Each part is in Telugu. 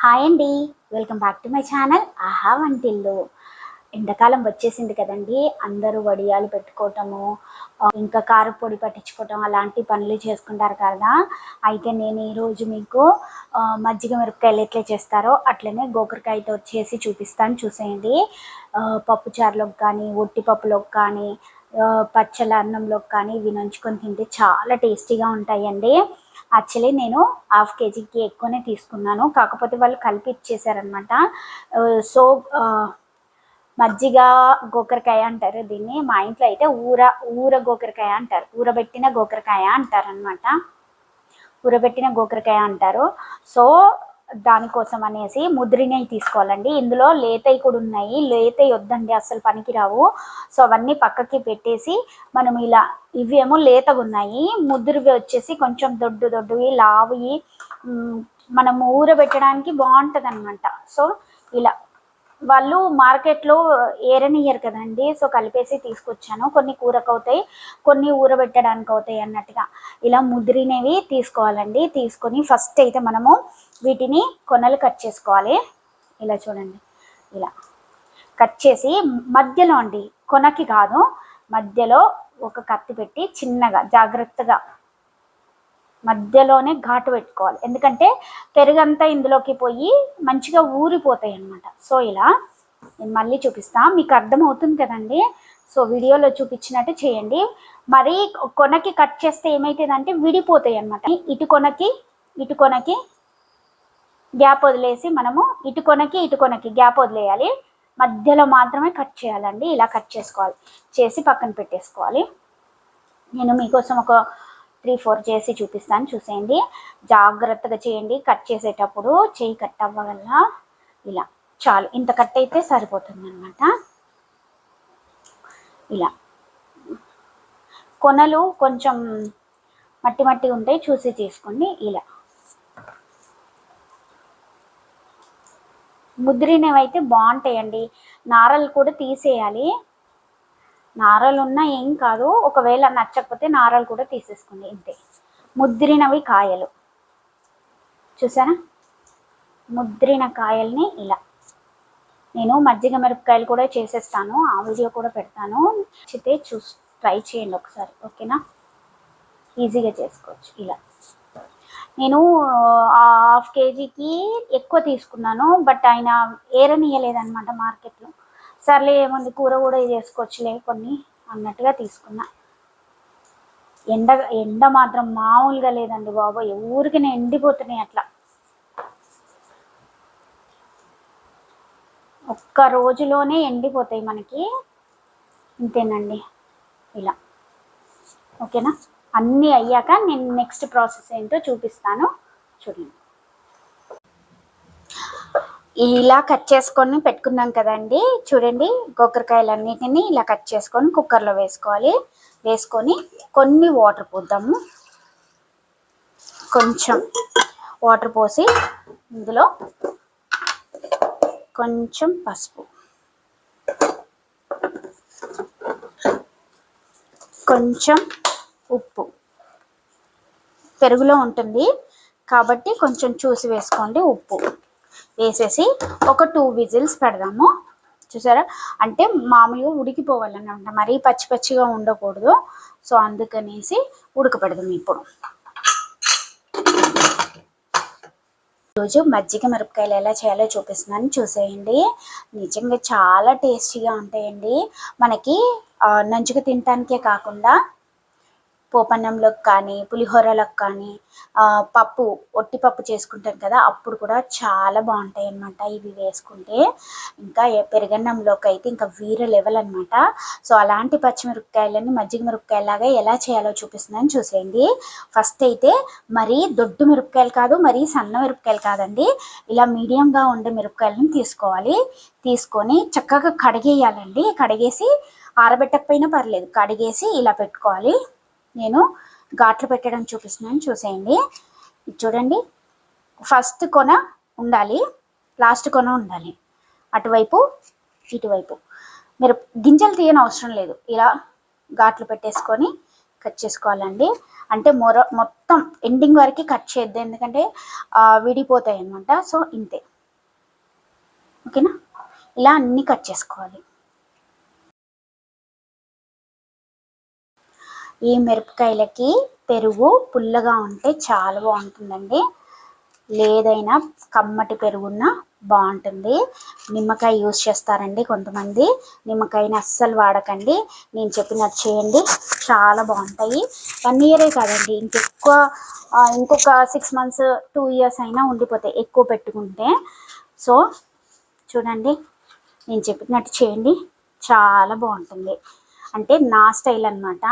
హాయ్ అండి, welcome back to my channel ఆహా వంటిల్లు. ఎండాకాలం వచ్చేసింది కదండి. అందరూ వడియాలు పెట్టుకోవటము, ఇంకా కారపొడి పట్టించుకోవటం అలాంటి పనులు చేసుకుంటారు కదా. అయితే నేను ఈరోజు మీకు మజ్జిగ మిరపకాయలు ఎట్లా చేస్తారో అట్లనే గోకరకాయతో చేసి చూపిస్తాను, చూసేయండి. పప్పుచారులోకి కానీ, ఒట్టి పప్పులోకి కానీ, పచ్చల అన్నంలోకి కానీ ఇవి నంచుకొని తింటే చాలా టేస్టీగా ఉంటాయండి. యాక్చువల్లీ నేను హాఫ్ కేజీకి ఎక్కువనే తీసుకున్నాను, కాకపోతే వాళ్ళు కలిపి ఇచ్చేసారనమాట. సో మజ్జిగ గోకరకాయ అంటారు దీన్ని. మా ఇంట్లో అయితే ఊర గోకరకాయ అంటారు, ఊరబెట్టిన గోకరకాయ అంటారు అనమాట. ఊరబెట్టిన గోకరకాయ అంటారు. సో దానికోసం అనేసి ముద్రినవి తీసుకోవాలండి. ఇందులో లేతవి కూడా ఉన్నాయి, లేతవి వద్దండి, అస్సలు పనికిరావు. సో అవన్నీ పక్కకి పెట్టేసి మనం ఇలా, ఇవేమో లేతగా ఉన్నాయి, ముద్రవి వచ్చేసి కొంచెం దొడ్డువి లావువి, మనం ఊరబెట్టడానికి బాగుంటుంది అనమాట. సో ఇలా వాళ్ళు మార్కెట్లో ఏరనియ్యరు కదండి, సో కలిపేసి తీసుకొచ్చాను. కొన్ని కూరకు అవుతాయి, కొన్ని ఊరబెట్టడానికి అవుతాయి అన్నట్టుగా. ఇలా ముదిరినవి తీసుకోవాలండి. తీసుకొని ఫస్ట్ అయితే మనము వీటిని కొనలు కట్ చేసుకోవాలి. ఇలా చూడండి, ఇలా కట్ చేసి మధ్యలో అండి, కొనకి కాదు, మధ్యలో ఒక కత్తి పెట్టి చిన్నగా జాగ్రత్తగా మధ్యలోనే ఘాటు పెట్టుకోవాలి. ఎందుకంటే పెరుగంతా ఇందులోకి పోయి మంచిగా ఊరిపోతాయి అన్నమాట. సో ఇలా నేను మళ్ళీ చూపిస్తా, మీకు అర్థమవుతుంది కదండి. సో వీడియోలో చూపించినట్టు చేయండి. మరి కొనకి కట్ చేస్తే ఏమవుతుందంటే విడిపోతాయి అన్నమాట. ఇటు కొనకి గ్యాప్ వదిలేసి మనము ఇటు కొనకి గ్యాప్ వదిలేయాలి. మధ్యలో మాత్రమే కట్ చేయాలండి. ఇలా కట్ చేసుకోవాలి, చేసి పక్కన పెట్టేసుకోవాలి. నేను మీకోసం ఒక 3-4 చేసి చూపిస్తాను, చూసేయండి. జాగ్రత్తగా చేయండి. కట్ చేసేటప్పుడు చెయ్యి కట్ అవ్వగల. ఇలా చాలు, ఇంత కట్ అయితే సరిపోతుంది అనమాట. ఇలా కొనలు కొంచెం మట్టి ఉంటాయి, చూసి తీసుకోండి. ఇలా ముద్రినవైతే బాగుంటాయండి. నారలు కూడా తీసేయాలి. నారలు ఉన్నా ఏం కాదు, ఒకవేళ నచ్చకపోతే నారలు కూడా తీసేసుకోండి, ఇంతే. ముద్రినవి కాయలు చూసారా, ముద్రిన కాయల్ని ఇలా. నేను మజ్జిగ మిరపకాయలు కూడా చేసేస్తాను, ఆ వీడియో కూడా పెడతాను, నచ్చితే ట్రై చేయండి ఒకసారి, ఓకేనా. ఈజీగా చేసుకోవచ్చు. ఇలా నేను హాఫ్ కేజీకి ఎక్కువ తీసుకున్నాను, బట్ ఆయన ఏరనీయలేదన్నమాట మార్కెట్లో. సర్లే ఏముంది, కూర కూడా చేసుకోవచ్చులే కొన్ని అన్నట్టుగా తీసుకున్నా. ఎండ మాత్రం మామూలుగా లేదండి బాబోయ్, ఊరికి ఎండిపోతున్నాయి అట్లా. ఒక్క రోజులోనే ఎండిపోతాయి మనకి, ఇంతేనండి. ఇలా ఓకేనా. అన్నీ అయ్యాక నేను నెక్స్ట్ ప్రాసెస్ ఏంటో చూపిస్తాను, చూడండి. ఇలా కట్ చేసుకొని పెట్టుకున్నాం కదండి, చూడండి. గోకరకాయలన్నిటిని ఇలా కట్ చేసుకొని కుక్కర్లో వేసుకోవాలి. వేసుకొని కొన్ని వాటర్ పోద్దాము. కొంచెం వాటర్ పోసి ఇందులో కొంచెం పసుపు, కొంచెం ఉప్పు, పెరుగులో ఉంటుంది కాబట్టి కొంచెం చూసి వేసుకోండి. ఉప్పు వేసేసి ఒక 2 విజిల్స్ పెడదాము. చూసారా, అంటే మామూలుగా ఉడికిపోవాలన్నమాట, మరీ పచ్చిగా ఉండకూడదు. సో అందుకనేసి ఉడకపెడదాం. ఇప్పుడు ఈరోజు మజ్జిగ మిరపకాయలు ఎలా చేయాలో చూపిస్తున్నాను, చూసేయండి. నిజంగా చాలా టేస్టీగా ఉంటాయండి. మనకి నంచుకు తినటానికే కాకుండా పోపన్నంలోకి కానీ, పులిహోరలకు కానీ, ఒట్టి పప్పు చేసుకుంటాం కదా, అప్పుడు కూడా చాలా బాగుంటాయి అన్నమాట ఇవి వేసుకుంటే. ఇంకా పెరుగన్నంలోకి అయితే ఇంకా వీర లెవెల్ అనమాట. సో అలాంటి పచ్చిమిరపకాయలని మజ్జిగ మిరపకాయలాగా ఎలా చేయాలో చూపిస్తున్నాను, చూసేయండి. ఫస్ట్ అయితే మరీ దొడ్డు మిరపకాయలు కాదు, మరీ సన్న మిరపకాయలు కాదండి, ఇలా మీడియంగా ఉండే మిరపకాయలను తీసుకోవాలి. తీసుకొని చక్కగా కడిగేయాలండి. కడిగేసి ఆరబెట్టకపోయినా పర్లేదు, కడిగేసి ఇలా పెట్టుకోవాలి. నేను ఘాట్లు పెట్టడం చూపిస్తున్నాను, చూసేయండి. చూడండి, ఫస్ట్ కొన ఉండాలి, లాస్ట్ కొన ఉండాలి, అటువైపు ఇటువైపు. మీరు గింజలు తీయని అవసరం లేదు, ఇలా ఘాట్లు పెట్టేసుకొని కట్ చేసుకోవాలండి. అంటే మొత్తం ఎండింగ్ వరకు కట్ చేయొద్దు, ఎందుకంటే విడిపోతాయి అన్నమాట. సో ఇంతే, ఓకేనా. ఇలా అన్నీ కట్ చేసుకోవాలి. ఈ మిరపకాయలకి పెరుగు పుల్లగా ఉంటే చాలా బాగుంటుందండి, లేదైనా కమ్మటి పెరుగున్న బాగుంటుంది. నిమ్మకాయ యూస్ చేస్తారండి కొంతమంది, నిమ్మకాయని అస్సలు వాడకండి, నేను చెప్పినట్టు చేయండి, చాలా బాగుంటాయి. 1 ఇయరే కాదండి, ఇంకొక 6 మంత్స్ 2 ఇయర్స్ అయినా ఉండిపోతాయి ఎక్కువ పెట్టుకుంటే. సో చూడండి, నేను చెప్పినట్టు చేయండి, చాలా బాగుంటుంది. అంటే నా స్టైల్ అనమాట.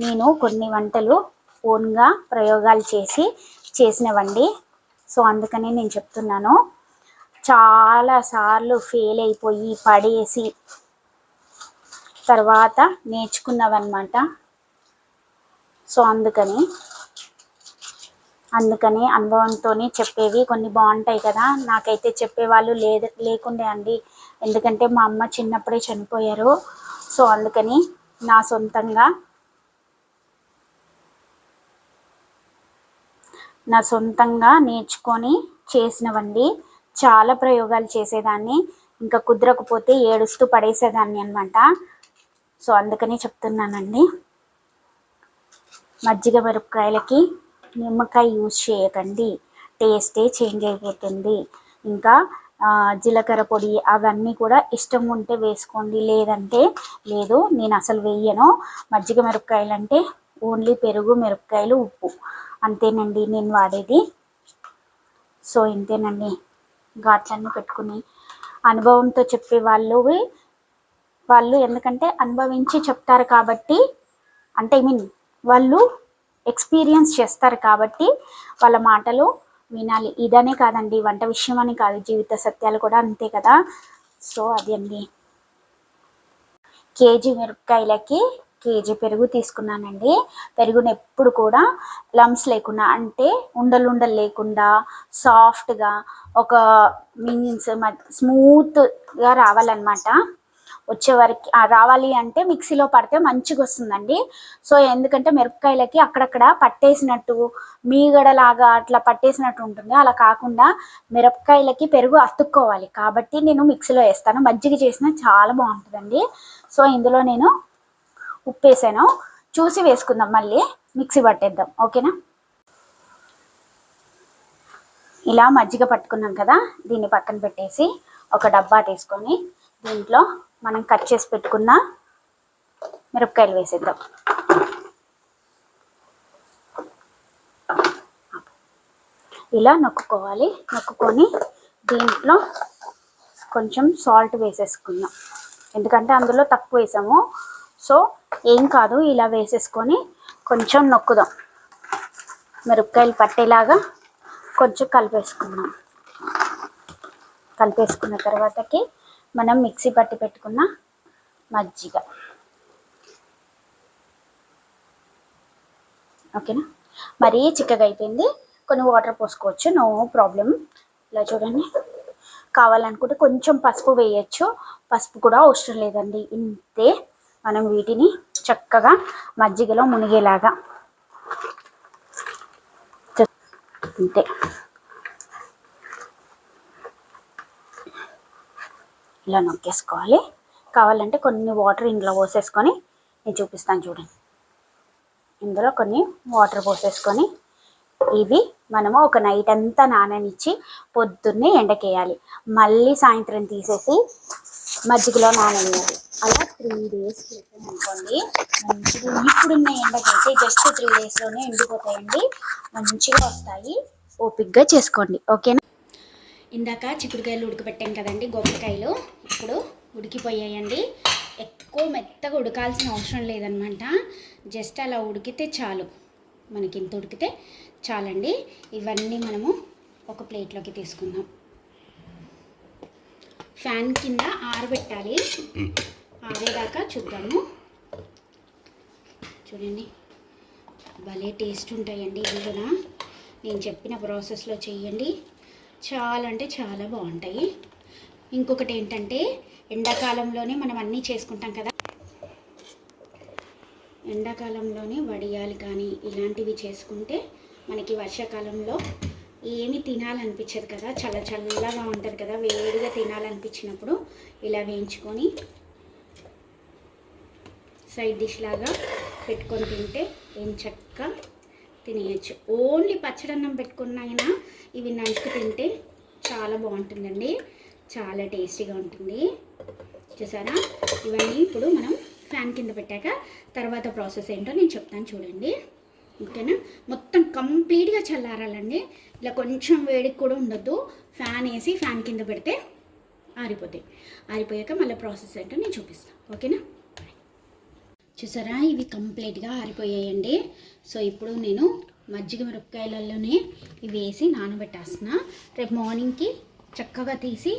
నేను కొన్ని వంటలు ఓన్గా ప్రయోగాలు చేసినవండి. సో అందుకని నేను చెప్తున్నాను. చాలాసార్లు ఫెయిల్ అయిపోయి పడేసి తర్వాత నేర్చుకున్నవన్నమాట. సో అందుకని అనుభవంతో చెప్పేవి కొన్ని బాగుంటాయి కదా. నాకైతే చెప్పేవాళ్ళు లేకుండే అండి, ఎందుకంటే మా అమ్మ చిన్నప్పుడే చనిపోయారు. సో అందుకని నా సొంతంగా నేర్చుకొని చేసినవండి. చాలా ప్రయోగాలు చేసేదాన్ని, ఇంకా కుదరకపోతే ఏడుస్తూ పడేసేదాన్ని అనమాట. సో అందుకని చెప్తున్నానండి. మజ్జిగ మిరపకాయలకి నిమ్మకాయ యూజ్ చేయకండి, టేస్టే చేంజ్ అయిపోతుంది. ఇంకా జీలకర్ర పొడి అవన్నీ కూడా ఇష్టం ఉంటే వేసుకోండి, లేదంటే లేదు. నేను అసలు వేయను. మజ్జిగ మిరపకాయలు అంటే ఓన్లీ పెరుగు, మిరపకాయలు, ఉప్పు అంతేనండి నేను వాడేది. సో ఇంతేనండి, ఘాట్లన్నీ పెట్టుకుని అనుభవంతో చెప్పే వాళ్ళు ఎందుకంటే అనుభవించి చెప్తారు కాబట్టి, అంటే వాళ్ళు ఎక్స్పీరియన్స్ చేస్తారు కాబట్టి వాళ్ళ మాటలు వినాలి. ఇదనే కాదండి, వంట విషయం అని కాదు, జీవిత సత్యాలు కూడా అంతే కదా. సో అది అండి. కేజీ మిరపకాయలకి కేజీ పెరుగు తీసుకున్నానండి. పెరుగుని ఎప్పుడు కూడా లమ్స్ లేకుండా, అంటే ఉండలు లేకుండా సాఫ్ట్గా ఒక మీన్స్ స్మూత్గా రావాలన్నమాట. వచ్చేవరకు రావాలి అంటే మిక్సీలో పడితే మంచిగా వస్తుందండి. సో ఎందుకంటే మిరపకాయలకి అక్కడక్కడ పట్టేసినట్టు, మీగడలాగా అట్లా పట్టేసినట్టు ఉంటుంది. అలా కాకుండా మిరపకాయలకి పెరుగు అతుక్కోవాలి కాబట్టి నేను మిక్సీలో వేస్తాను. మజ్జిగ చేసినా చాలా బాగుంటుందండి. సో ఇందులో నేను ఉప్పు వేసాను, చూసి వేసుకుందాం, మళ్ళీ మిక్సీ పట్టేద్దాం. ఓకేనా. ఇలా మజ్జిగ పట్టుకున్నాం కదా, దీన్ని పక్కన పెట్టేసి ఒక డబ్బా తీసుకొని దీంట్లో మనం కట్ చేసి పెట్టుకున్న మిరపకాయలు వేసేద్దాం. ఇలా నొక్కుకొని దీంట్లో కొంచెం సాల్ట్ వేసేసుకుందాం, ఎందుకంటే అందులో తక్కువ వేసాము. సో ఏం కాదు, ఇలా వేసేసుకొని కొంచెం నొక్కుదాం. మిరపకాయలు పట్టేలాగా కొంచెం కలిపేసుకున్న తర్వాతకి మనం మిక్సీ పట్టి పెట్టుకున్న మజ్జిగ. ఓకేనా. మరీ చిక్కగా అయిపోయింది, కొన్ని వాటర్ పోసుకోవచ్చు, నో ప్రాబ్లం. ఇలా చూడండి, కావాలనుకుంటే కొంచెం పసుపు వేయచ్చు, పసుపు కూడా అవసరం లేదండి. ఇంతే, మనం వీటిని చక్కగా మజ్జిగలో మునిగేలాగా అంతే. ఇలా నొక్కేసుకోవాలి. కావాలంటే కొన్ని వాటర్ ఇందులో పోసేసుకొని నేను చూపిస్తాను చూడండి. ఇందులో కొన్ని వాటర్ పోసేసుకొని ఇవి మనము ఒక నైట్ అంతా నాననిచ్చి పొద్దున్నే ఎండకేయాలి, మళ్ళీ సాయంత్రం తీసేసి మజ్జిగలో నాననియాలి. అలా 3 days అనుకోండి మంచిగా. ఇప్పుడున్న ఎండకైతే జస్ట్ 3 daysలోనే ఎండిపోతాయండి, మంచిగా వస్తాయి. ఓపిక్గా చేసుకోండి. ఓకేనా. ఇందాక చిక్కుడుకాయలు ఉడకబెట్టాం కదండి, గోకరకాయలు ఇప్పుడు ఉడికిపోయాయండి. ఎక్కువ మెత్తగా ఉడకాల్సిన అవసరం లేదనమాట, జస్ట్ అలా ఉడికితే చాలు, మనకి ఇంత ఉడికితే చాలండి. ఇవన్నీ మనము ఒక ప్లేట్లోకి తీసుకుందాం. ఫ్యాన్ కింద ఆరబెట్టాలి, ఆరేదాకా చూద్దాము. చూడండి, భలే టేస్ట్ ఉంటాయండి ఇవి కూడా. నేను చెప్పిన ప్రాసెస్లో చేయండి, చాలా అంటే చాలా బాగుంటాయి. ఇంకొకటి ఏంటంటే, ఎండాకాలంలోనే మనం అన్నీ చేసుకుంటాం కదా, ఎండాకాలంలోనే వడియాలు కానీ ఇలాంటివి చేసుకుంటే మనకి వర్షాకాలంలో ఏమి తినాలనిపించదు కదా, చల్ల చల్లగా ఉంటుంది కదా, వేడిగా తినాలనిపించినప్పుడు ఇలా వేయించుకొని సైడ్ డిష్ లాగా పెట్టుకొని తింటే ఏం చక్కగా తినేయచ్చు. ఓన్లీ పచ్చడన్నం పెట్టుకున్నైనా ఇవి నంచుకు తింటే చాలా బాగుంటుందండి, చాలా టేస్టీగా ఉంటుంది. చూసారా, ఇవన్నీ ఇప్పుడు మనం ఫ్యాన్ కింద పెట్టాక తర్వాత ప్రాసెస్ ఏంటో నేను చెప్తాను చూడండి. ఓకేనా, మొత్తం కంప్లీట్గా చల్లారాలండి. ఇలా కొంచెం వేడికి కూడా ఉండొద్దు. ఫ్యాన్ వేసి ఫ్యాన్ కింద పెడితే ఆరిపోతాయి. ఆరిపోయాక మళ్ళీ ప్రాసెస్ ఏంటో నేను చూపిస్తాను. ఓకేనా, చూసారా ఇవి కంప్లీట్గా ఆరిపోయాయండి. సో ఇప్పుడు నేను మజ్జిగ మిరపకాయలలోనే ఇవి వేసి నానబెట్టేస్తున్నా. రేపు మార్నింగ్కి చక్కగా తీసి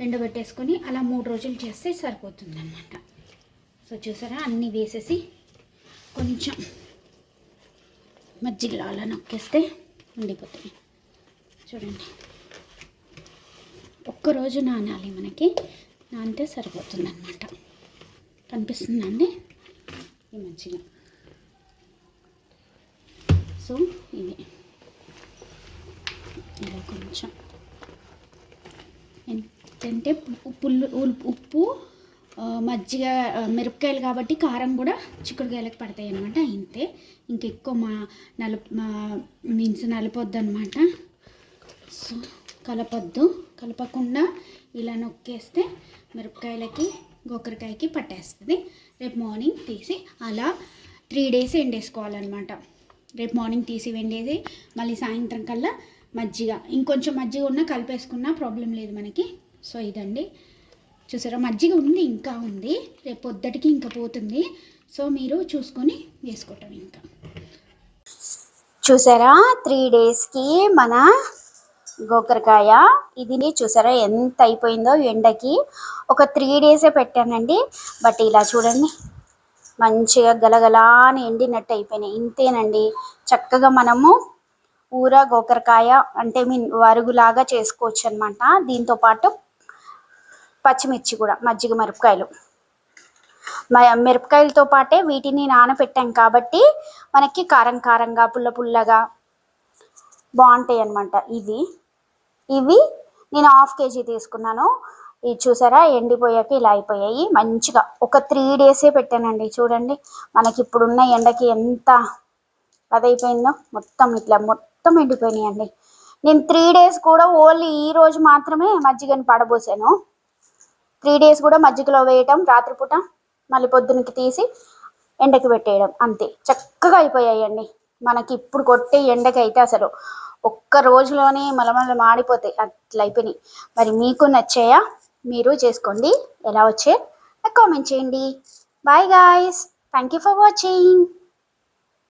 ఎండబెట్టేసుకొని అలా 3 రోజులు చేస్తే సరిపోతుంది అన్నమాట. సో చూసారా, అన్నీ వేసేసి కొంచెం మజ్జిగలో అలా నొక్కేస్తే ఉండిపోతాయి. చూడండి, ఒక్కరోజు నానాలి, మనకి నానితే సరిపోతుంది అన్నమాట. కనిపిస్తుందండి ఈ మజ్జిగ. సో ఇది ఇలా కొంచెం ఏంటంటే ఉప్పు మజ్జిగ మిరపకాయలు కాబట్టి కారం కూడా చిక్కుడుకాయలకు పడతాయి అన్నమాట. ఇంతే, ఇంకెక్కువ నలపొద్దు అనమాట. సో కలపకుండా ఇలా నొక్కేస్తే మిరపకాయలకి గోకరకాయకి పట్టేస్తుంది. రేపు మార్నింగ్ తీసి అలా 3 డేస్ ఎండేసుకోవాలన్నమాట. రేపు మార్నింగ్ తీసి ఎండేసి మళ్ళీ సాయంత్రం కల్లా మజ్జిగ, ఇంకొంచెం మజ్జిగ ఉన్నా కలిపేసుకున్నా ప్రాబ్లం లేదు మనకి. సో ఇదండి, చూసారా మజ్జిగ ఉంది, ఇంకా ఉంది, రేపు పొద్దుటికి ఇంకా పోతుంది. సో మీరు చూసుకొని వేసుకోవటం. ఇంకా చూసారా 3 డేస్కి మన గోకరకాయ ఇది చూసారా ఎంత అయిపోయిందో. ఎండకి ఒక 3 డేసే పెట్టానండి, బట్ ఇలా చూడండి మంచిగా గలగలాని ఎండినట్టు అయిపోయినాయి. ఇంతేనండి, చక్కగా మనము ఊర గోకరకాయ అంటే వరుగులాగా చేసుకోవచ్చు అనమాట. దీంతోపాటు పచ్చిమిర్చి కూడా, మజ్జిగ మిరపకాయలతో పాటే వీటిని నానబెట్టాం కాబట్టి మనకి కారం కారంగా పుల్లగా బాగుంటాయి అన్నమాట. ఇవి నేను 1/2 కేజీ తీసుకున్నాను. ఇది చూసారా ఎండిపోయాక ఇలా అయిపోయాయి. మంచిగా ఒక 3 డేసే పెట్టానండి. చూడండి మనకి ఇప్పుడున్న ఎండకి ఎంత అదైపోయిందో, మొత్తం ఎండిపోయినాయండి. నేను 3 డేస్ కూడా ఓన్లీ ఈ రోజు మాత్రమే మజ్జిగని పడబోసాను. 3 డేస్ కూడా మజ్జిగలో వేయటం, రాత్రిపూట మళ్ళీ పొద్దునకి తీసి ఎండకి పెట్టేయడం, అంతే చక్కగా అయిపోయాయండి. మనకి ఇప్పుడు కొట్టే ఎండకి అయితే అసలు ఒక్క రోజులోనే మలమల మాడిపోతాయి, అట్లా అయిపోయినాయి. మరి మీకు నచ్చాయా? మీరు చేసుకోండి, ఎలా వచ్చే కామెంట్ చేయండి. Bye guys, thank you for watching.